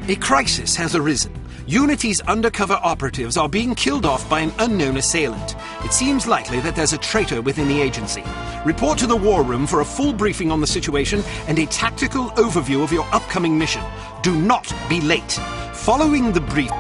A crisis has arisen. Unity's undercover operatives are being killed off by an unknown assailant. It seems likely that there's a traitor within the agency. Report to the war room for a full briefing on the situation and a tactical overview of your upcoming mission. Do not be late. Following the brief...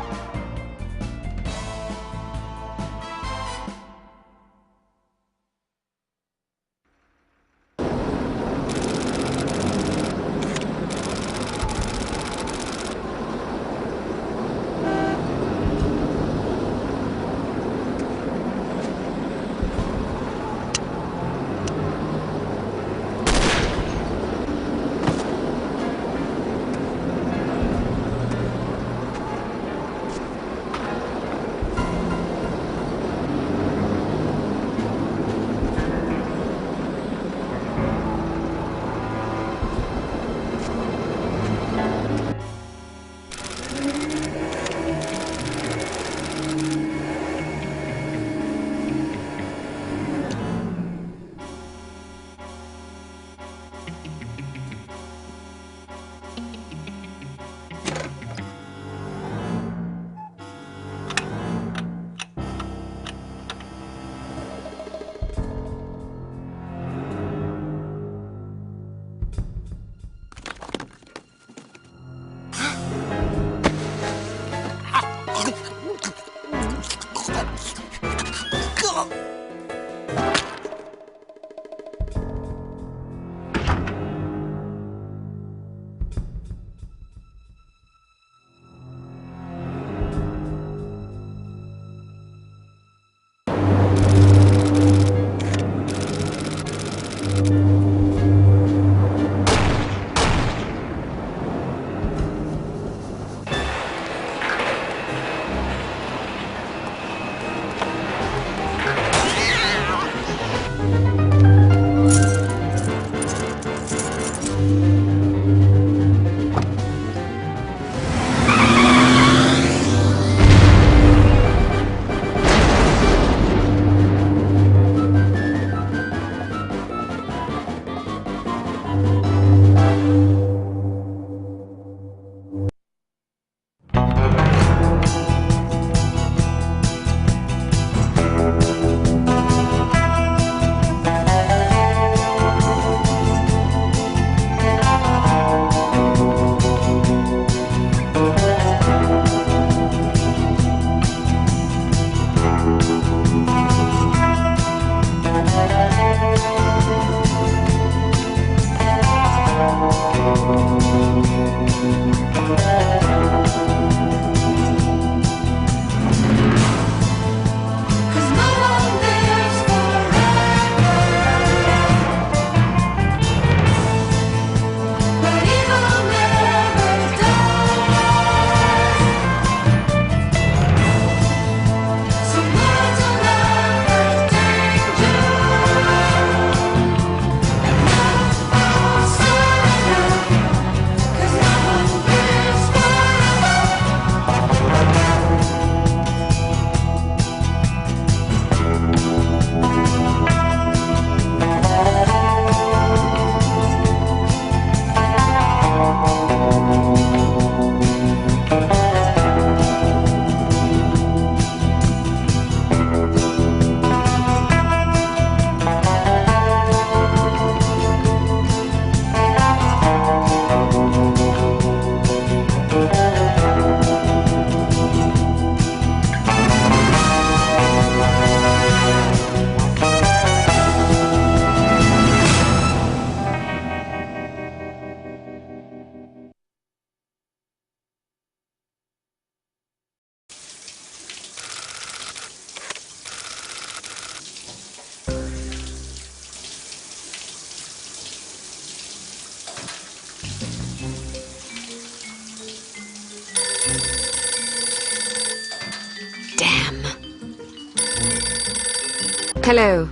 Hello.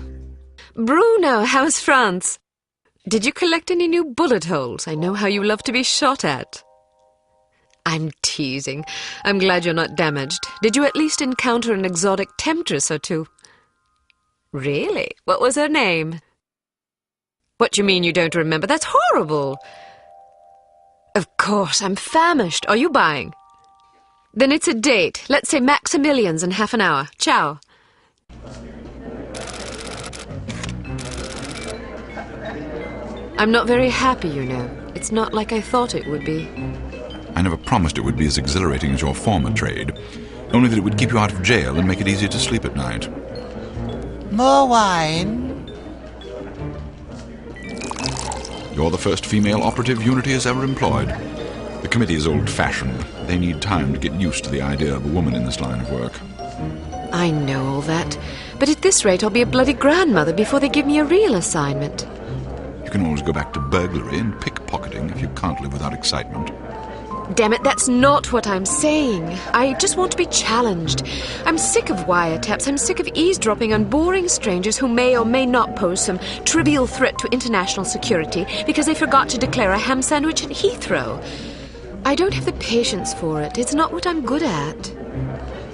Bruno, how's France? Did you collect any new bullet holes? I know how you love to be shot at. I'm teasing. I'm glad you're not damaged. Did you at least encounter an exotic temptress or two? Really? What was her name? What do you mean you don't remember? That's horrible. Of course, I'm famished. Are you buying? Then it's a date. Let's say Maximilian's in half an hour. Ciao. I'm not very happy, you know. It's not like I thought it would be. I never promised it would be as exhilarating as your former trade. Only that it would keep you out of jail and make it easier to sleep at night. More wine? You're the first female operative Unity has ever employed. The committee is old-fashioned. They need time to get used to the idea of a woman in this line of work. I know all that. But at this rate, I'll be a bloody grandmother before they give me a real assignment. You can always go back to burglary and pickpocketing if you can't live without excitement. Damn it, that's not what I'm saying. I just want to be challenged. I'm sick of wiretaps. I'm sick of eavesdropping on boring strangers who may or may not pose some trivial threat to international security because they forgot to declare a ham sandwich at Heathrow. I don't have the patience for it. It's not what I'm good at.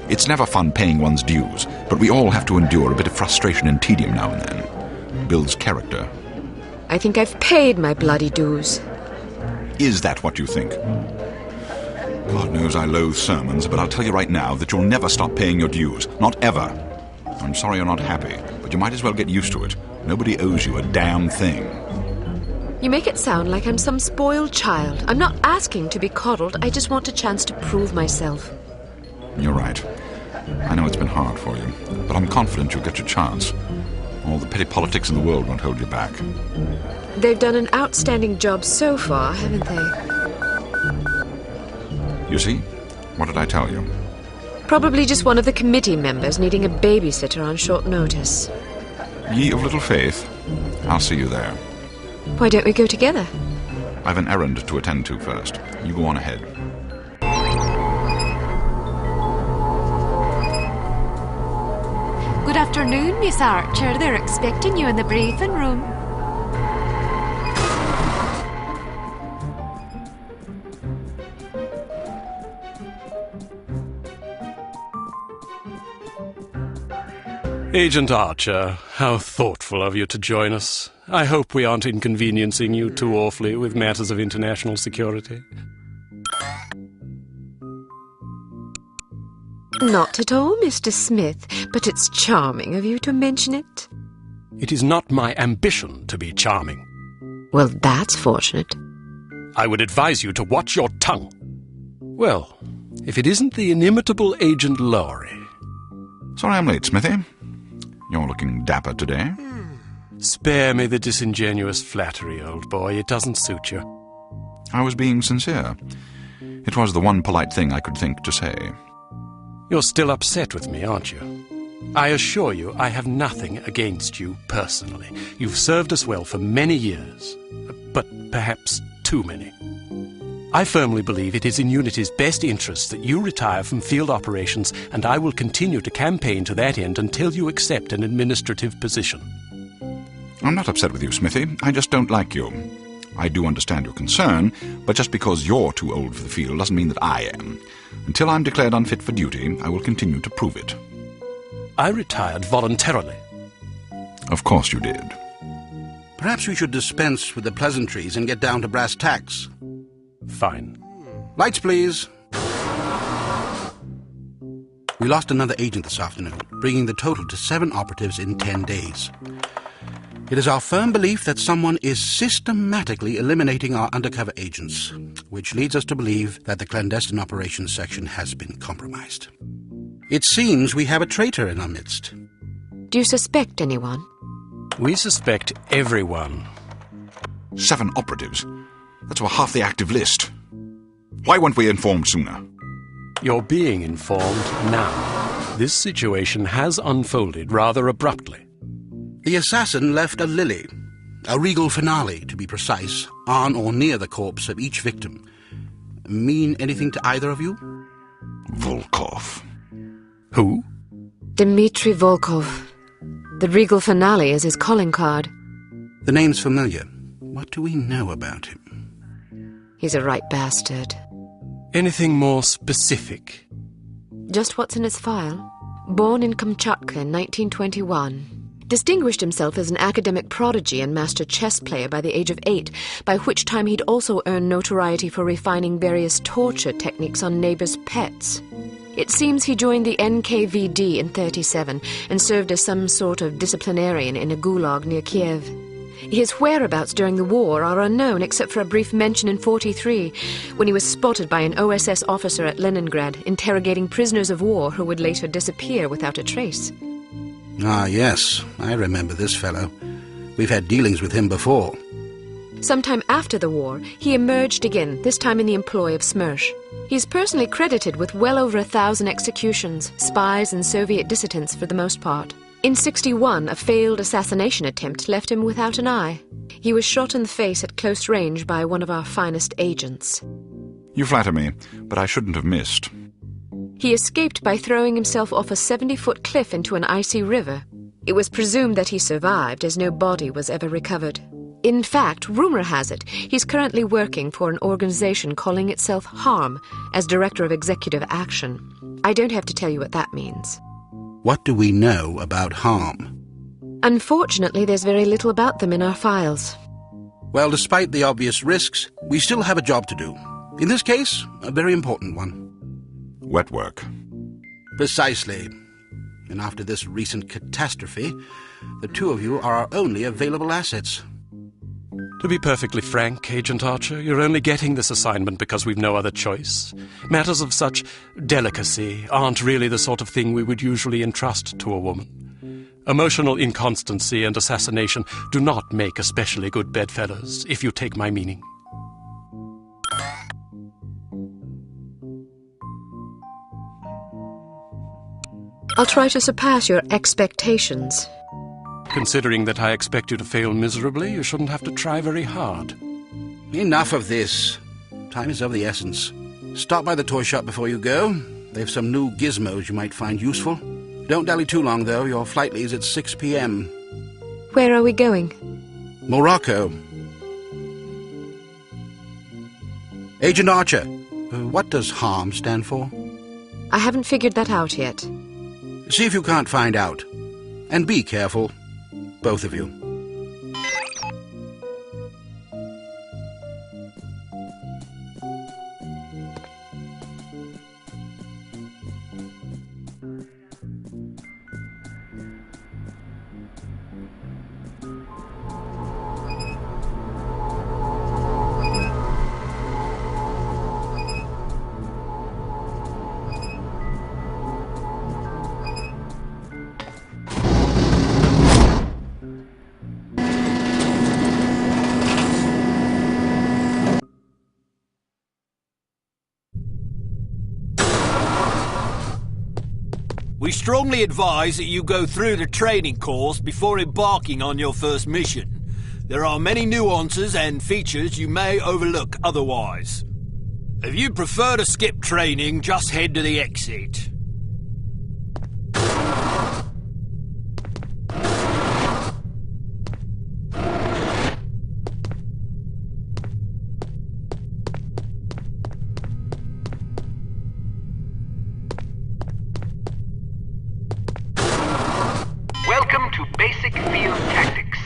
It's never fun paying one's dues, but we all have to endure a bit of frustration and tedium now and then. Builds character. I think I've paid my bloody dues. Is that what you think? God knows I loathe sermons, but I'll tell you right now that you'll never stop paying your dues. Not ever. I'm sorry you're not happy, but you might as well get used to it. Nobody owes you a damn thing. You make it sound like I'm some spoiled child. I'm not asking to be coddled. I just want a chance to prove myself. You're right. I know it's been hard for you, but I'm confident you'll get your chance. All the petty politics in the world won't hold you back. They've done an outstanding job so far, haven't they? You see? What did I tell you? Probably just one of the committee members needing a babysitter on short notice. Ye of little faith. I'll see you there. Why don't we go together? I've an errand to attend to first. You go on ahead. Good afternoon, Miss Archer. They're expecting you in the briefing room. Agent Archer, how thoughtful of you to join us. I hope we aren't inconveniencing you too awfully with matters of international security. Not at all, Mr. Smith, but it's charming of you to mention it. It is not my ambition to be charming. Well, that's fortunate. I would advise you to watch your tongue. Well, if it isn't the inimitable Agent Lowry. Sorry I'm late, Smithy. You're looking dapper today. Spare me the disingenuous flattery, old boy. It doesn't suit you. I was being sincere. It was the one polite thing I could think to say. You're still upset with me, aren't you? I assure you I have nothing against you personally. You've served us well for many years, but perhaps too many. I firmly believe it is in Unity's best interest that you retire from field operations, and I will continue to campaign to that end until you accept an administrative position. I'm not upset with you, Smithy. I just don't like you. I do understand your concern, but just because you're too old for the field doesn't mean that I am. Until I'm declared unfit for duty, I will continue to prove it. I retired voluntarily. Of course you did. Perhaps we should dispense with the pleasantries and get down to brass tacks. Fine. Lights, please. We lost another agent this afternoon, bringing the total to 7 operatives in 10 days. It is our firm belief that someone is systematically eliminating our undercover agents, which leads us to believe that the clandestine operations section has been compromised. It seems we have a traitor in our midst. Do you suspect anyone? We suspect everyone. 7 operatives? That's over half the active list. Why weren't we informed sooner? You're being informed now. This situation has unfolded rather abruptly. The assassin left a lily, a regal finale to be precise, on or near the corpse of each victim. Mean anything to either of you? Volkov. Who? Dmitri Volkov. The regal finale is his calling card. The name's familiar. What do we know about him? He's a right bastard. Anything more specific? Just what's in his file. Born in Kamchatka in 1921. distinguished himself as an academic prodigy and master chess player by the age of 8, by which time he'd also earned notoriety for refining various torture techniques on neighbors' pets. It seems he joined the NKVD in 1937 and served as some sort of disciplinarian in a gulag near Kiev. His whereabouts during the war are unknown except for a brief mention in 1943, when he was spotted by an OSS officer at Leningrad interrogating prisoners of war who would later disappear without a trace. Ah, yes, I remember this fellow. We've had dealings with him before. Sometime after the war, he emerged again, this time in the employ of Smersh. He's personally credited with well over 1,000 executions, spies and Soviet dissidents for the most part. In 1961, a failed assassination attempt left him without an eye. He was shot in the face at close range by one of our finest agents. You flatter me, but I shouldn't have missed. He escaped by throwing himself off a 70-foot cliff into an icy river. It was presumed that he survived, as no body was ever recovered. In fact, rumor has it, he's currently working for an organization calling itself HARM as Director of Executive Action. I don't have to tell you what that means. What do we know about HARM? Unfortunately, there's very little about them in our files. Well, despite the obvious risks, we still have a job to do. In this case, a very important one. Wet work. Precisely. And after this recent catastrophe, the two of you are our only available assets. To be perfectly frank, Agent Archer, you're only getting this assignment because we've no other choice. Matters of such delicacy aren't really the sort of thing we would usually entrust to a woman. Emotional inconstancy and assassination do not make especially good bedfellows, if you take my meaning. I'll try to surpass your expectations. Considering that I expect you to fail miserably, you shouldn't have to try very hard. Enough of this. Time is of the essence. Stop by the toy shop before you go. They've some new gizmos you might find useful. Don't dally too long, though. Your flight leaves at 6 p.m. Where are we going? Morocco. Agent Archer, what does HARM stand for? I haven't figured that out yet. See if you can't find out. And be careful. Both of you. We strongly advise that you go through the training course before embarking on your first mission. There are many nuances and features you may overlook otherwise. If you prefer to skip training, just head to the exit. Welcome to Basic Field Tactics.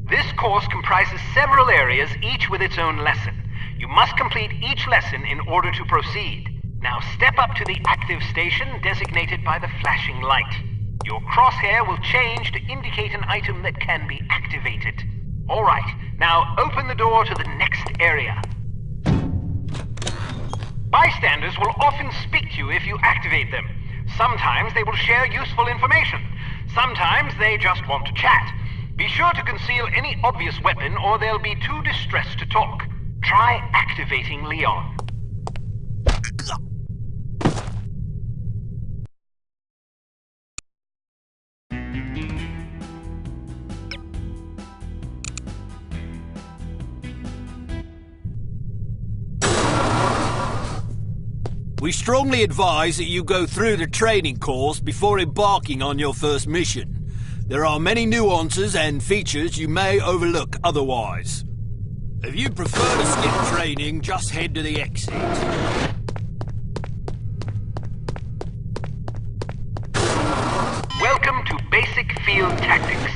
This course comprises several areas, each with its own lesson. You must complete each lesson in order to proceed. Now step up to the active station designated by the flashing light. Your crosshair will change to indicate an item that can be activated. All right, now open the door to the next area. Bystanders will often speak to you if you activate them. Sometimes they will share useful information. Sometimes they just want to chat. Be sure to conceal any obvious weapon or they'll be too distressed to talk. Try activating Leon. We strongly advise that you go through the training course before embarking on your first mission. There are many nuances and features you may overlook otherwise. If you prefer to skip training, just head to the exit. Welcome to Basic Field Tactics.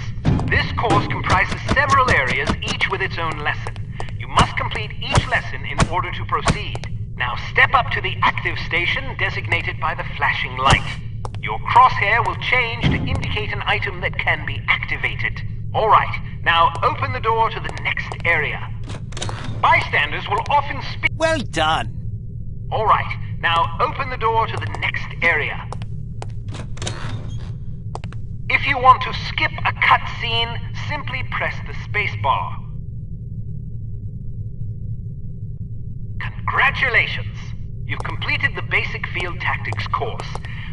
its own lesson. You must complete each lesson in order to proceed. Now step up to the active station designated by the flashing light. Your crosshair will change to indicate an item that can be activated. Alright, now open the door to the next area. Bystanders will often speak... Well done. Alright, now open the door to the next area. If you want to skip a cutscene, simply press the spacebar. Congratulations! You've completed the basic field tactics course.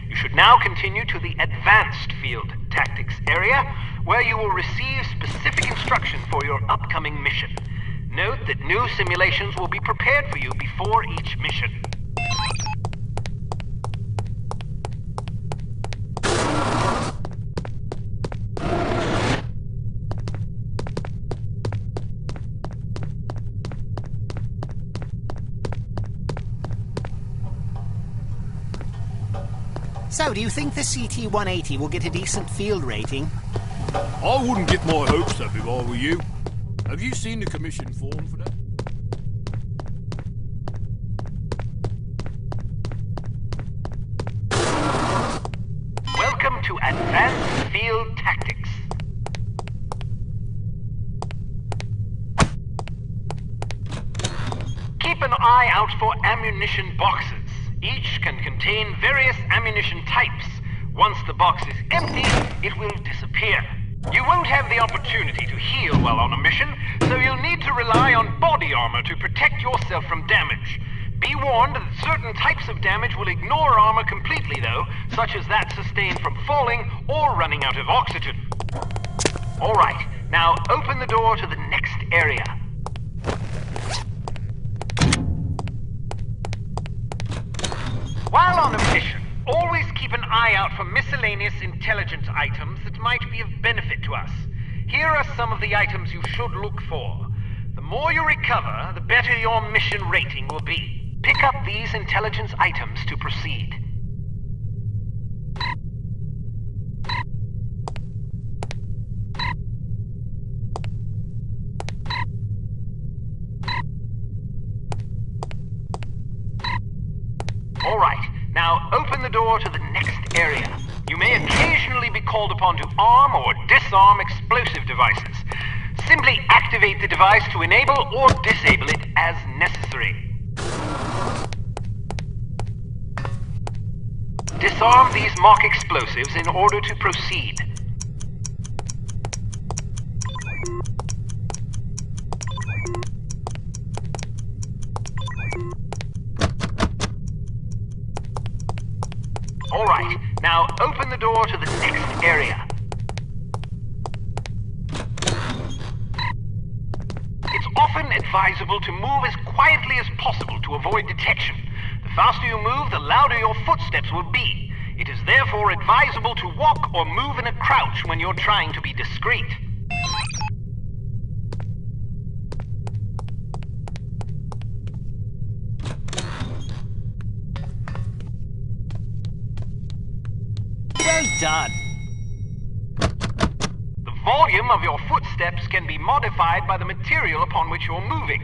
You should now continue to the advanced field tactics area, where you will receive specific instruction for your upcoming mission. Note that new simulations will be prepared for you before each mission. So, do you think the CT-180 will get a decent field rating? I wouldn't get my hopes up if I were you. Have you seen the commission form for that? Welcome to Advanced Field Tactics. Keep an eye out for ammunition boxes. Each can contain various ammunition types. Once the box is empty, it will disappear. You won't have the opportunity to heal while on a mission, so you'll need to rely on body armor to protect yourself from damage. Be warned that certain types of damage will ignore armor completely though, such as that sustained from falling or running out of oxygen. Alright, now open the door to the next area. While on a mission, always keep an eye out for miscellaneous intelligence items that might be of benefit to us. Here are some of the items you should look for. The more you recover, the better your mission rating will be. Pick up these intelligence items to proceed. Alright, now open the door to the next area. You may occasionally be called upon to arm or disarm explosive devices. Simply activate the device to enable or disable it as necessary. Disarm these mock explosives in order to proceed. Alright, now open the door to the next area. It's often advisable to move as quietly as possible to avoid detection. The faster you move, the louder your footsteps will be. It is therefore advisable to walk or move in a crouch when you're trying to be discreet. Well done. The volume of your footsteps can be modified by the material upon which you're moving.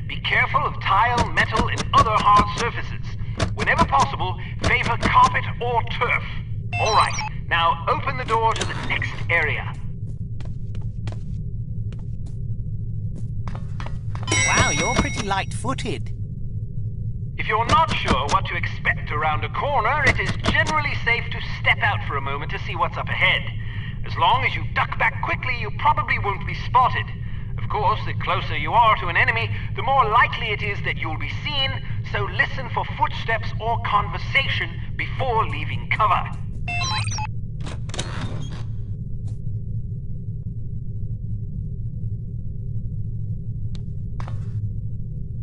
Be careful of tile, metal, and other hard surfaces. Whenever possible, favor carpet or turf. Alright, now open the door to the next area. Wow, you're pretty light-footed. If you're not sure what to expect around a corner, it is generally safe to step out for a moment to see what's up ahead. As long as you duck back quickly, you probably won't be spotted. Of course, the closer you are to an enemy, the more likely it is that you'll be seen, so listen for footsteps or conversation before leaving cover.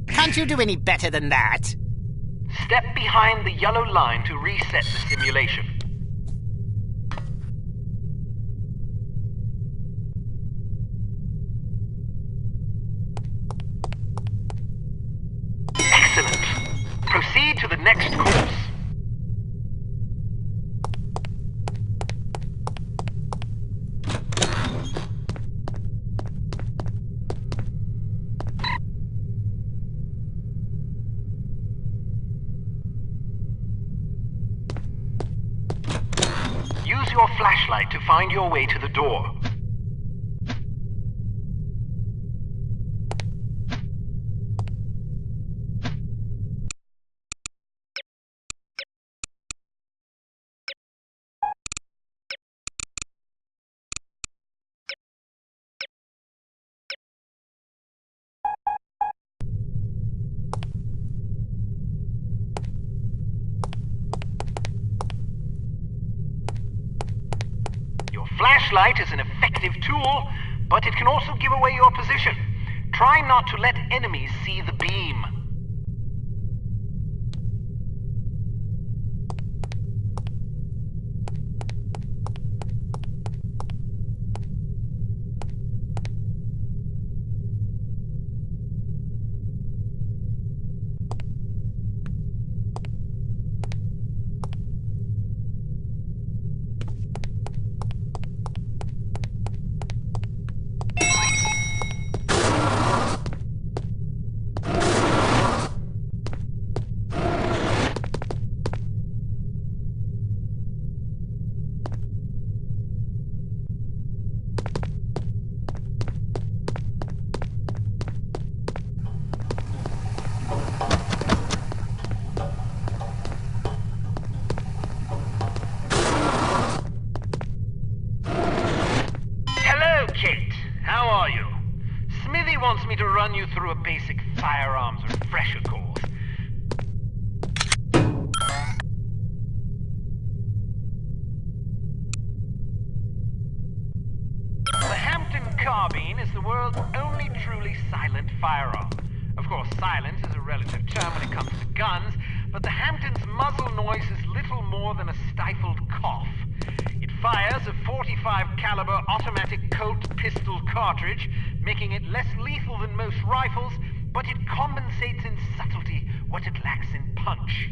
Can't you do any better than that? Step behind the yellow line to reset the simulation. Excellent. Proceed to the next course. your flashlight to find your way to the door. Flashlight is an effective tool, but it can also give away your position. Try not to let enemies see the beam. Wants me to run you through a basic firearms refresher course. The Hampton carbine is the world's only truly silent firearm. Of course, silence is a relative term when it comes to guns, but the Hampton's muzzle noise is little more than a stifled cough. It fires a .45 caliber automatic Colt pistol cartridge, making it less lethal than most rifles, but it compensates in subtlety what it lacks in punch.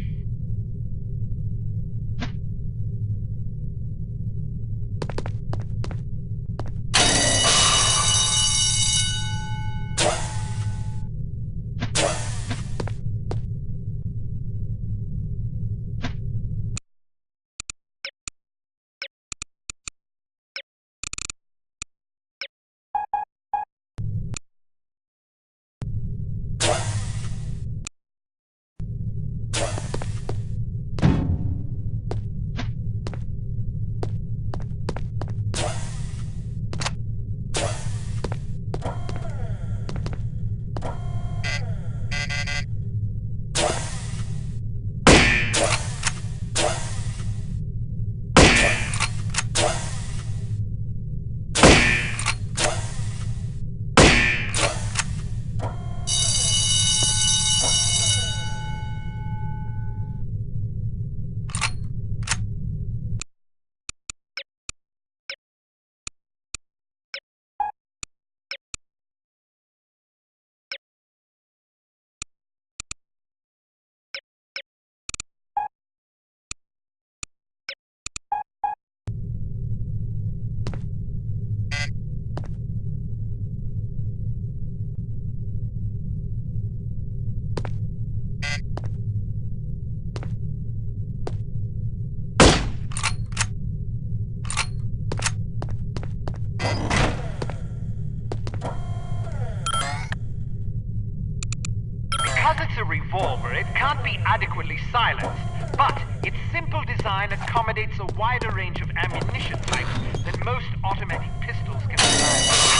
Because it's a revolver, it can't be adequately silenced, but its simple design accommodates a wider range of ammunition types than most automatic pistols can provide.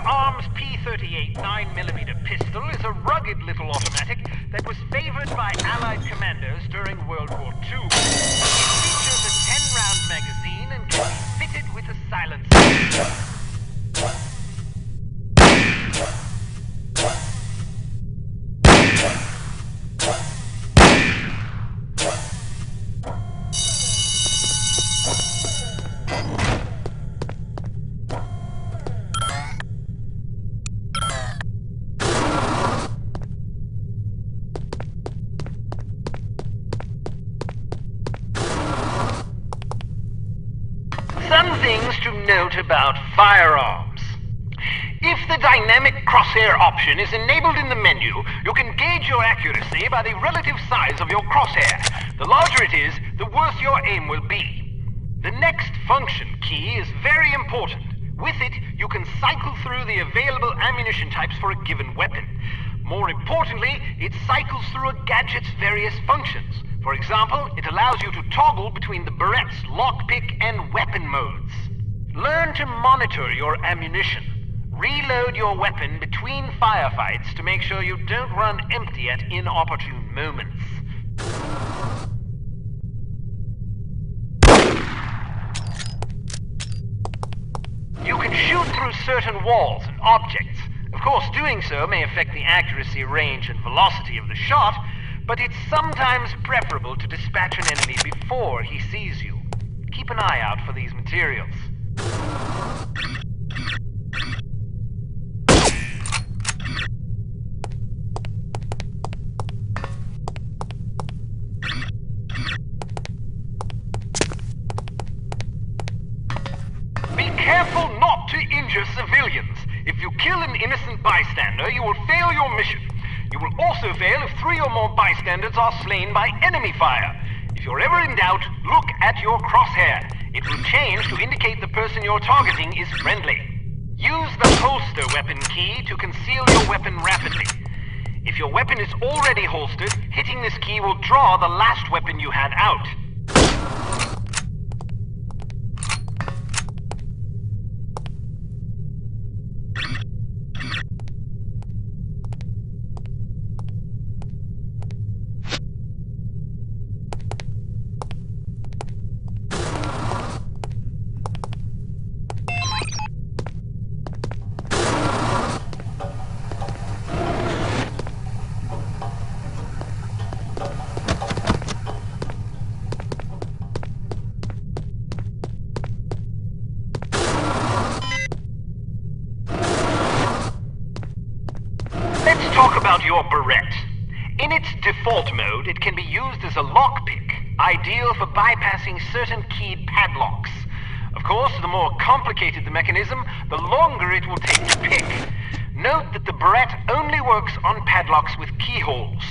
Arms P38 9mm pistol is a rugged little automatic that was favored by Allied commandos during World War II. It features a 10-round magazine and can be fitted with a silencer. note about firearms. If the dynamic crosshair option is enabled in the menu, you can gauge your accuracy by the relative size of your crosshair. The larger it is, the worse your aim will be. The next function key is very important. With it, you can cycle through the available ammunition types for a given weapon. More importantly, it cycles through a gadget's various functions. For example, it allows you to toggle between the Berette's lockpick and weapon modes. Learn to monitor your ammunition. Reload your weapon between firefights to make sure you don't run empty at inopportune moments. You can shoot through certain walls and objects. Of course, doing so may affect the accuracy, range, and velocity of the shot, but it's sometimes preferable to dispatch an enemy before he sees you. Keep an eye out for these materials. Be careful not to injure civilians. If you kill an innocent bystander, you will fail your mission. You will also fail if 3 or more bystanders are slain by enemy fire. If you're ever in doubt, look at your crosshair. It will change to indicate the person you're targeting is friendly. Use the holster weapon key to conceal your weapon rapidly. If your weapon is already holstered, hitting this key will draw the last weapon you had out. Let's talk about your Berette. In its default mode, it can be used as a lockpick, ideal for bypassing certain keyed padlocks. Of course, the more complicated the mechanism, the longer it will take to pick. Note that the Berette only works on padlocks with keyholes.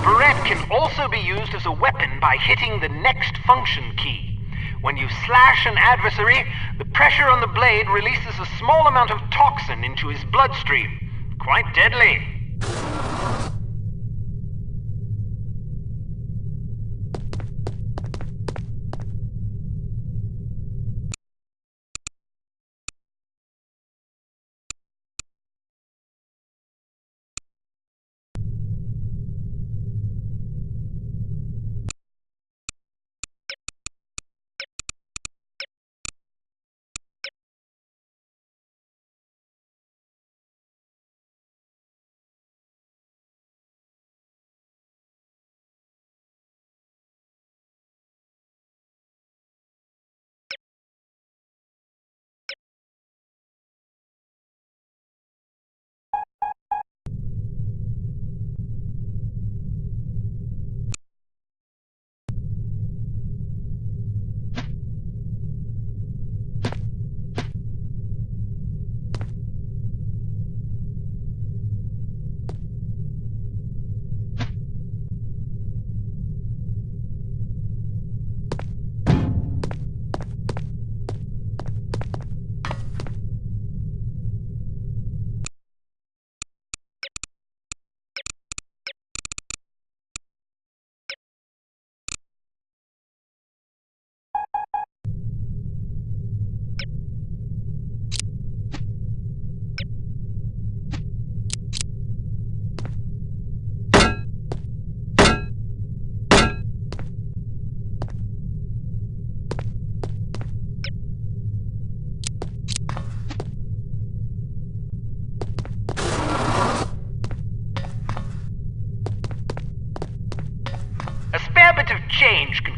Berette can also be used as a weapon by hitting the next function key. When you slash an adversary, the pressure on the blade releases a small amount of toxin into his bloodstream. Quite deadly.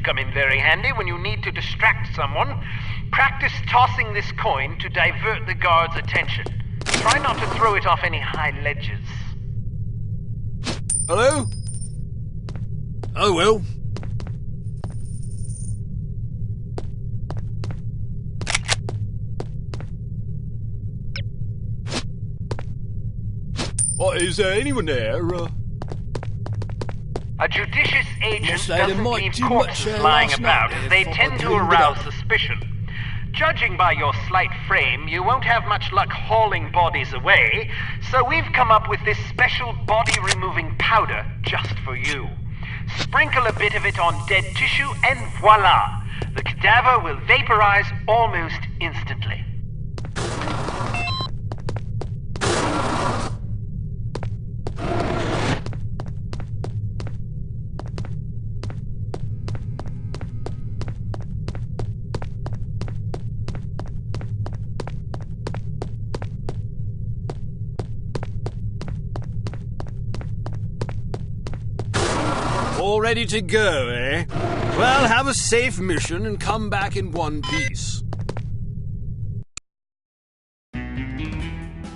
come in very handy when you need to distract someone. Practice tossing this coin to divert the guard's attention. Try not to throw it off any high ledges. Hello? Oh, well. Is there anyone there? A judicious agent say there doesn't might leave too corpses much, lying last about, night, as they if I tend to cleaned it arouse up. suspicion. Judging by your slight frame, you won't have much luck hauling bodies away, so we've come up with this special body-removing powder just for you. Sprinkle a bit of it on dead tissue, and voila! The cadaver will vaporize almost instantly. All ready to go, eh? Well, have a safe mission and come back in one piece.